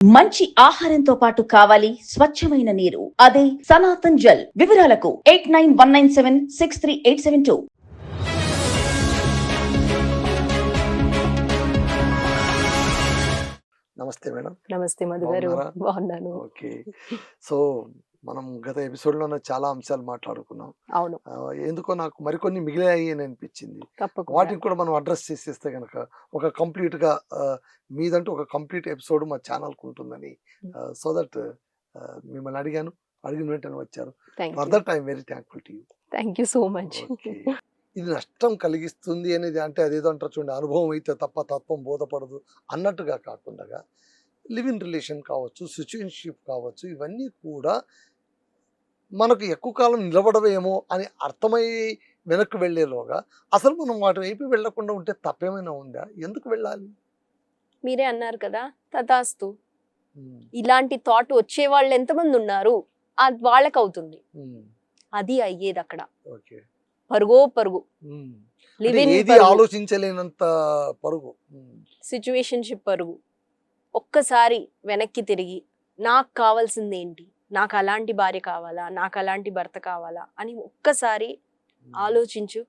మంచి ఆహారంతో పాటు కావాలి స్వచ్ఛమైన నీరు. అదే సనాతన్ జల్. వివరాలకు 8919763872. నమస్తే మేడం. నమస్తే మధు గారు, బాగున్నారా? బాగున్నాను. ఓకే. సో మనం గత ఎపిసోడ్లోనే చాలా అంశాలు మాట్లాడుకున్నాం. అవును, ఎందుకో నాకు మరికొన్ని మిగిలాయి అని అనిపించింది. తప్పకుండా. వాటిని కూడా మనం అడ్రస్ చేసేస్తే కనుక ఒక కంప్లీట్గా మీదంటూ ఒక కంప్లీట్ ఎపిసోడ్ మా ఛానల్కి ఉంటుందని సో దట్ మిమ్మల్ని అడిగాను. అడిగిన వెంటనే వచ్చారు. For that I'm very thankful to you. Thank you so much. ఇది నష్టం కలిగిస్తుంది అనేది అంటే అదేదో అంటారు చూడండి, అనుభవం అయితే తప్ప తత్వం బోధపడదు అన్నట్టుగా కాకుండా లివ్ ఇన్ రిలేషన్ కావచ్చు, సిచ్యువేషన్షిప్ కావచ్చు, ఇవన్నీ కూడా మనకు ఎక్కువ కాలం నిలబడవేమో అని అర్థమై వెనక్కి వెళ్ళేలోగా అసలు మనం వాటి వైపు వెళ్లకుండా ఉంటే తప్పేమైనా ఉందా? ఎందుకు వెళ్ళాలి? మీరే అన్నారు కదా, తథాస్తు. ఇలాంటి థాట్ వచ్చే వాళ్ళు ఎంతమంది ఉన్నారు, అది వాళ్ళకి అవుతుంది. అది అయ్యేది అక్కడ. ఓకే. పరుగో పరుగు, లివ్ ఇన్ ఏది ఆలోచించలేనంత పరుగు, సిచ్యువేషన్షిప్ పరుగు. ఒక్కసారి వెనక్కి తిరిగి నాకు కావాల్సింది ఏంటి, నాకు అలాంటి భార్య కావాలా, నాకు అలాంటి భర్త కావాలా అని ఒక్కసారి ఆలోచించు.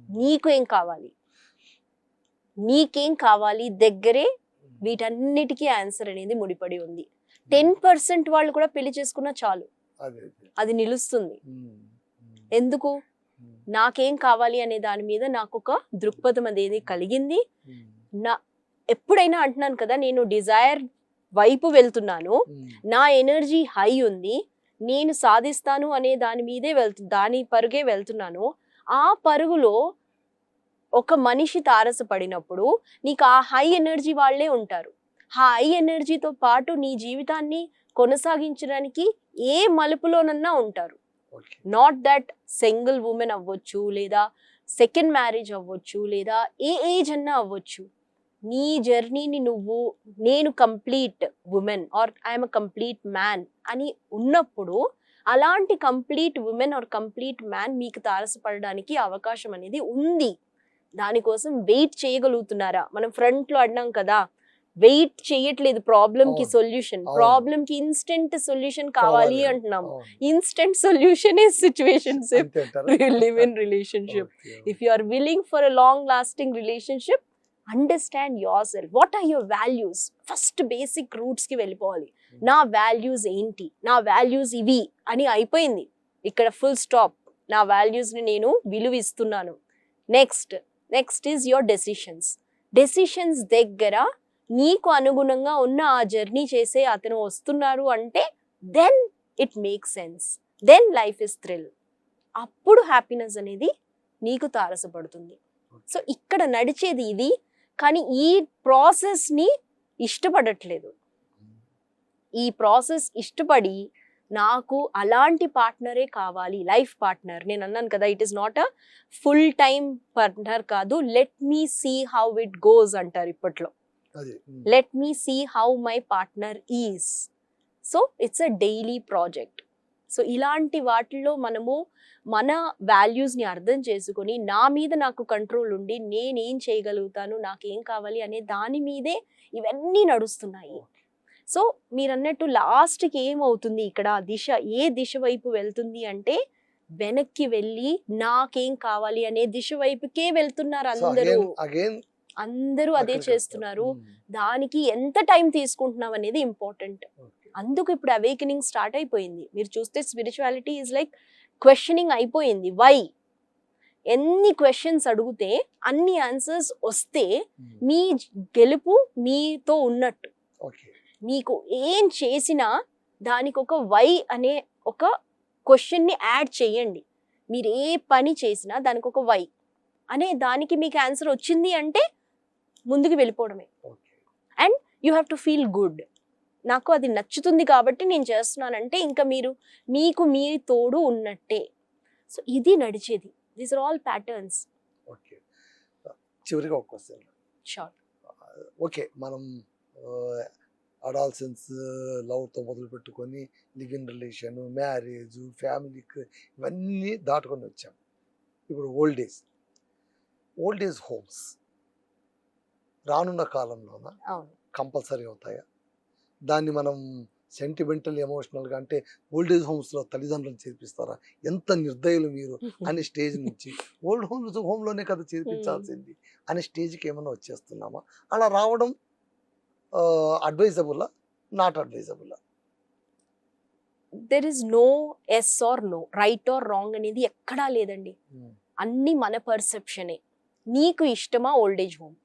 నీకు ఏం కావాలి, నీకేం కావాలి దగ్గరే వీటన్నిటికీ ఆన్సర్ అనేది ముడిపడి ఉంది. 10% వాళ్ళు కూడా పెళ్లి చేసుకున్నా చాలు, అది నిలుస్తుంది. ఎందుకు? నాకేం కావాలి అనే దాని మీద నాకు ఒక దృక్పథం అనేది కలిగింది. నా ఎప్పుడైనా అంటున్నాను కదా, నేను డిజైర్ వైపు వెళ్తున్నాను, నా ఎనర్జీ హై ఉంది, నేను సాధిస్తాను అనే దాని మీదే దాని పరుగే వెళ్తున్నాను. ఆ పరుగులో ఒక మనిషి తారసపడినప్పుడు నీకు ఆ హై ఎనర్జీ వాళ్ళే ఉంటారు. ఆ హై ఎనర్జీతో పాటు నీ జీవితాన్ని కొనసాగించడానికి ఏ మలుపులోనన్నా ఉంటారు. నాట్ దట్ సింగిల్ ఉమెన్ అవ్వచ్చు, లేదా సెకండ్ మ్యారేజ్ అవ్వచ్చు, లేదా ఏ ఏజ్ అన్నా అవ్వచ్చు. నీ జర్నీని నువ్వు నేను complete women or I'm a complete man అని ఉన్నప్పుడు అలాంటి complete women or complete man మీకు తారసపడడానికి అవకాశం అనేది ఉంది. దానికోసం వెయిట్ చేయగలుగుతున్నారా? మనం ఫ్రంట్ లో అన్నాం కదా, వెయిట్ చేయట్లేదు ప్రాబ్లం కి సొల్యూషన్. ప్రాబ్లం కి ఇన్స్టెంట్ సొల్యూషన్ కావాలి అంటున్నాం. Instant solution is situationship, live in relationship. If you are willing for a long lasting relationship, understand yourself. What are your values? First basic roots కి వెళ్ళిపోవాలి. నా values ఏంటి, నా values ఇవి అని అయిపోయింది ఇక్కడ, ఫుల్ స్టాప్. నా వాల్యూస్ ని నేను విలువ ఇస్తున్నాను. నెక్స్ట్ ఈజ్ యువర్ డెసిషన్స్ దగ్గర నీకు అనుగుణంగా ఉన్న ఆ జర్నీ చేసే అతను వస్తున్నారు అంటే then it make sense, then life is thrill. అప్పుడు హ్యాపీనెస్ అనేది నీకు తారసపడుతుంది. సో ఇక్కడ నడిచేది ఇది. కానీ ఈ ప్రాసెస్ని ఇష్టపడట్లేదు. ఈ ప్రాసెస్ ఇష్టపడి నాకు అలాంటి పార్ట్నరే కావాలి, లైఫ్ పార్ట్నర్. నేను అన్నాను కదా, it is not a full time partner కాదు. Let me see how it goes అంటారు ఇప్పట్లో. Let me see how my partner is. So it's a daily project. So ఇలాంటి వాటిల్లో మనము మన వాల్యూస్ని అర్థం చేసుకొని నా మీద నాకు కంట్రోల్ ఉండి నేనేం చేయగలుగుతాను, నాకేం కావాలి అనే దాని మీదే ఇవన్నీ నడుస్తున్నాయి. సో మీరు అన్నట్టు లాస్ట్కి ఏమవుతుంది ఇక్కడ, ఏ దిశ వైపు వెళ్తుంది అంటే వెనక్కి వెళ్ళి నాకేం కావాలి అనే దిశ వైపుకే వెళ్తున్నారు అందరూ అదే చేస్తున్నారు. దానికి ఎంత టైం తీసుకుంటున్నాం అనేది ఇంపార్టెంట్. అందుకు ఇప్పుడు అవేకనింగ్ స్టార్ట్ అయిపోయింది. మీరు చూస్తే స్పిరిచువాలిటీ ఈజ్ లైక్ క్వశ్చనింగ్ అయిపోయింది. వై? ఎన్ని క్వశ్చన్స్ అడిగితే అన్ని ఆన్సర్స్ వస్తే మీ గెలుపు మీతో ఉన్నట్టు. మీకు ఏం చేసినా దానికి ఒక వై అనే ఒక క్వశ్చన్ని యాడ్ చేయండి. మీరు ఏ పని చేసినా దానికి ఒక వై అనే దానికి మీకు ఆన్సర్ వచ్చింది అంటే ముందుకు వెళ్ళిపోవడమే. And you have to feel good. నాకు అది నచ్చుతుంది కాబట్టి నేను చేస్తున్నానంటే ఇంకా మీకు తోడు ఉన్నట్టే. సో ఇది నడిచేది. These are all patterns. చివరిగా ఒక క్వశ్చన్. షూర్. ఓకే, మనం అడాల్సెన్స్, లవ్తో మొదలు పెట్టుకొని లివ్ ఇన్ రిలేషన్, మ్యారేజ్, ఫ్యామిలీకి ఇవన్నీ దాటుకొని వచ్చాం. ఇప్పుడు ఓల్డ్ ఏజ్ హోమ్స్ రానున్న కాలంలోన కంపల్సరీ అవుతాయా? దాన్ని మనం సెంటిమెంటల్ ఎమోషనల్గా అంటే ఓల్డేజ్ హోమ్స్లో తల్లిదండ్రులను చేర్పిస్తారా, ఎంత నిర్దయులు మీరు అనే స్టేజ్ నుంచి హోమ్లోనే కదా చేర్పించాల్సింది అనే స్టేజ్కి ఏమైనా వచ్చేస్తున్నామా? అలా రావడం అడ్వైజబుల్లా, నాట్ అడ్వైజబుల్లా? There is no yes or no, right or wrong అనేది ఎక్కడా లేదండి. అన్ని మన పర్సెప్షనే. నీకు ఇష్టమా old age home?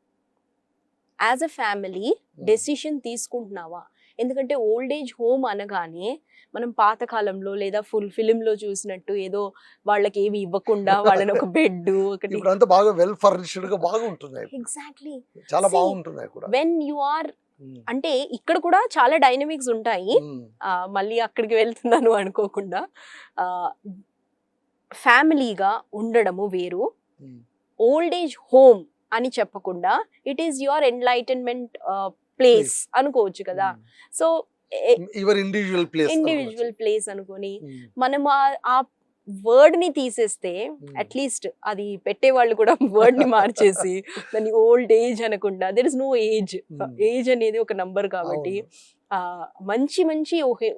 As a family decision తీసుకుంటున్నావా? ఎందుకంటే ఓల్డేజ్ హోమ్ అనగానే మనం పాతకాలంలో లేదా ఫుల్ ఫిలింలో చూసినట్టు ఏదో వాళ్ళకి ఏమి ఇవ్వకుండా వాళ్ళని ఒక బెడ్ ఒకటి, ఇప్పుడు అంతా బాగా వెల్ ఫర్నిష్డ్ గా బాగా ఉంటున్నాయి, ఎగ్జాక్ట్లీ చాలా బాగుంటున్నాయి కూడా. వెన్ యు ఆర్ అంటే ఇక్కడ కూడా చాలా డైనమిక్స్ ఉంటాయి. మళ్ళీ అక్కడికి వెళ్తున్నాను అనుకోకుండా, ఫ్యామిలీగా ఉండడము వేరు, ఓల్డేజ్ హోమ్ అని చెప్పకుండా it is your enlightenment place అనుకోవచ్చు కదా. సో యువర్ ఇండివిజువల్ ప్లేస్ అనుకొని మనం ఆ వర్డ్ ని తీసేస్తే అట్లీస్ట్ అది పెట్టే వాళ్ళు కూడా వర్డ్ ని మార్చేసి దాన్ని ఓల్డ్ ఏజ్ అనకుండా, there is no age, age అనేది ఒక నంబర్ కాబట్టి మంచి మంచి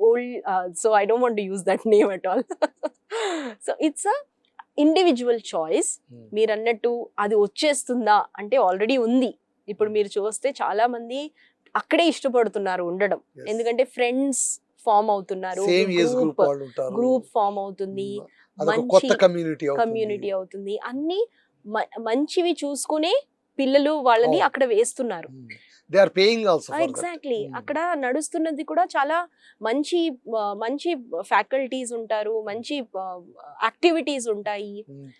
old, so I don't want to use that name at all. So it's a individual choice. మీరు అన్నట్టు అది వచ్చేస్తుందా అంటే ఆల్రెడీ ఉంది. ఇప్పుడు మీరు చూస్తే చాలా మంది అక్కడే ఇష్టపడుతున్నారు ఉండడం, ఎందుకంటే ఫ్రెండ్స్ ఫామ్ అవుతున్నారు, గ్రూప్ ఫామ్ అవుతుంది, కమ్యూనిటీ అవుతుంది, అన్ని మంచివి చూసుకునే పిల్లలు వాళ్ళని అక్కడ వేస్తున్నారు. ఎగ్జాక్ట్లీ. అక్కడ నడుస్తున్నది కూడా చాలా మంచి మంచి ఫ్యాకల్టీస్ ఉంటారు, మంచి యాక్టివిటీస్ ఉంటాయి,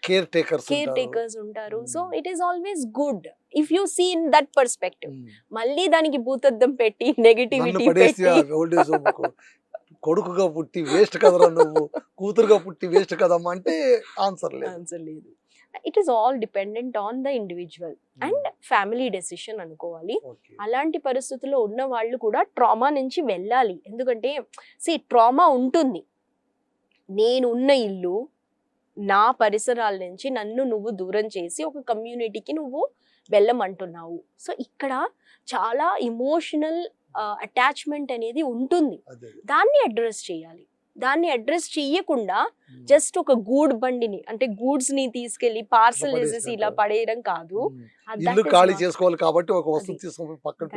కేర్ టేకర్స్ ఉంటారు. So it is always good if you see in that perspective. మళ్ళీ దానికి భూతద్దం పెట్టి నెగటివిటీ పెట్టి కొడుకుగా పుట్టి వేస్ట్ కదరా నువ్వు, కూతురుగా పుట్టి వేస్ట్ కదమ్మా అంటే ఆన్సర్ లేదు. It is all dependent on the individual and family decision అనుకోవాలి. అలాంటి పరిస్థితుల్లో ఉన్న వాళ్ళు కూడా ట్రామా నుంచి వెళ్ళాలి. ఎందుకంటే ట్రామా ఉంటుంది. నేను ఉన్న ఇల్లు, నా పరిసరాల నుంచి నన్ను నువ్వు దూరం చేసి ఒక కమ్యూనిటీకి నువ్వు వెళ్ళమంటున్నావు. సో ఇక్కడ చాలా ఇమోషనల్ అటాచ్మెంట్ అనేది ఉంటుంది. దాన్ని అడ్రస్ చేయాలి. దాన్ని అడ్రస్ చెయ్యకుండా జస్ట్ ఒక గూడ్ బండిని అంటే గూడ్స్ ని తీసుకెళ్లి పార్సల్ చేసేసి ఇలా పడేయడం కాదు.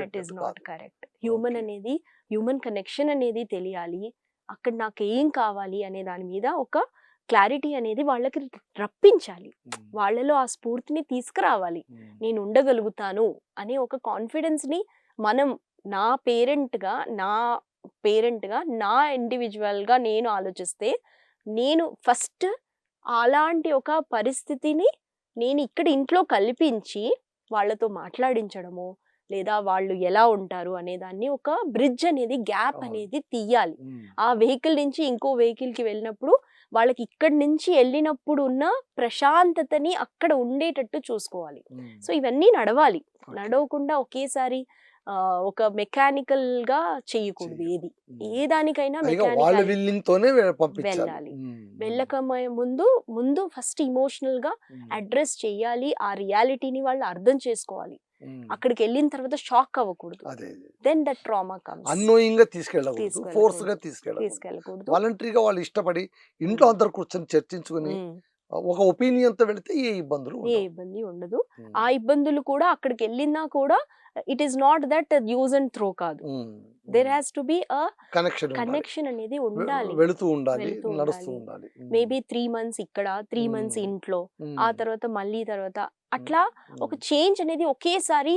That is not correct. Human అనేది, హ్యూమన్ కనెక్షన్ అనేది తెలియాలి. అక్కడ నాకు ఏం కావాలి అనే దాని మీద ఒక క్లారిటీ అనేది వాళ్ళకి రప్పించాలి. వాళ్ళలో ఆ స్ఫూర్తిని తీసుకురావాలి. నేను ఉండగలుగుతాను అనే ఒక కాన్ఫిడెన్స్ ని మనం నా పేరెంట్గా నా ఇండివిజువల్గా నేను ఆలోచిస్తే, నేను ఫస్ట్ అలాంటి ఒక పరిస్థితిని నేను ఇక్కడ ఇంట్లో కల్పించి వాళ్ళతో మాట్లాడించడము, లేదా వాళ్ళు ఎలా ఉంటారు అనే దాన్ని ఒక బ్రిడ్జ్ అనేది, గ్యాప్ అనేది తీయాలి. ఆ వెహికల్ నుంచి ఇంకో వెహికల్కి వెళ్ళినప్పుడు వాళ్ళకి ఇక్కడి నుంచి వెళ్ళినప్పుడు ఉన్న ప్రశాంతతని అక్కడ ఉండేటట్టు చూసుకోవాలి. సో ఇవన్నీ నడవాలి. నడవకుండా ఒకేసారి ఒక మెకానికల్ గా చేయకూడదు. ఏ దానికైనా వెళ్ళాలి. వెళ్ళక ముందు ఫస్ట్ ఇమోషనల్ గా అడ్రస్ చేయాలి. ఆ రియాలిటీని వాళ్ళు అర్థం చేసుకోవాలి. అక్కడికి వెళ్ళిన తర్వాత షాక్ అవ్వకూడదు. Then that trauma comes. Annoying గా తీసుకెళ్ళకూడదు, ఫోర్స్ గా తీసుకెళ్ళకూడదు. వాలంటరీగా వాళ్ళు ఇష్టపడి ఇంట్లో అందరు కూర్చొని చర్చించుకుని ఒక ఒపీనియన్ తో వెళితే ఏ ఇబ్బంది ఉండదు. ఆ ఇబ్బందులు కూడా అక్కడికి వెళ్ళినా కూడా it is not that use and throw కాదు. There has to be a connection అనేది ఉండాలి. వెళుతూ ఉండాలి, నడుస్తూ ఉండాలి. మేబీ 3 months ఇక్కడ, 3 months ఇంట్లో, ఆ తర్వాత మళ్ళీ తర్వాత అట్లా ఒక చేంజ్ అనేది ఒకేసారి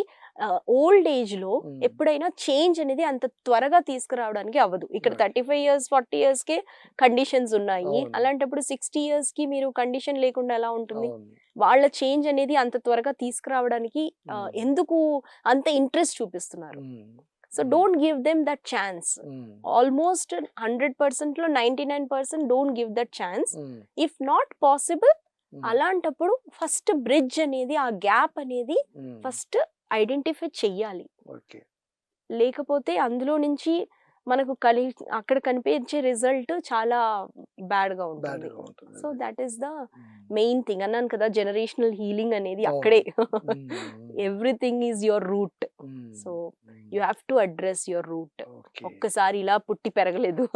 ఓల్డ్ ఏజ్ లో ఎప్పుడైనా చేంజ్ అనేది అంత త్వరగా తీసుకురావడానికి అవ్వదు. ఇక్కడ 35 years 40 years కే కండిషన్స్ ఉన్నాయి. అలాంటప్పుడు 60 years కి మీరు కండిషన్ లేకుండా ఎలా ఉంటుంది? వాళ్ళ చేంజ్ అనేది అంత త్వరగా తీసుకురావడానికి ఎందుకు అంత ఇంట్రెస్ట్ చూపిస్తున్నారు? So don't give them that chance. Almost 100% లో 99% don't give that chance. If not possible, అలాంటప్పుడు ఫస్ట్ బ్రిడ్జ్ అనేది, ఆ గ్యాప్ అనేది ఫస్ట్ ఐడెంటిఫై చెయ్యాలి. లేకపోతే అందులో నుంచి మనకు అక్కడ కనిపించే రిజల్ట్ చాలా బ్యాడ్ గా ఉంటుంది. బ్యాడ్గా ఉంటుంది. So that is the um. Main thing. అన్నాను కదా, జనరేషనల్ హీలింగ్ అనేది అవును. అక్కడే. Um. Everything is your root. Um. So um. You have to address your root. Okay. ఒక్కసారి ఇలా పుట్టి పెరగలేదు.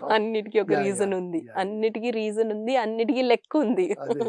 అన్నిటికీ ఒక Yeah, రీజన్ yeah, ఉంది, yeah, yeah. అన్నిటికీ రీజన్ ఉంది, అన్నిటికీ లెక్క ఉంది. అదే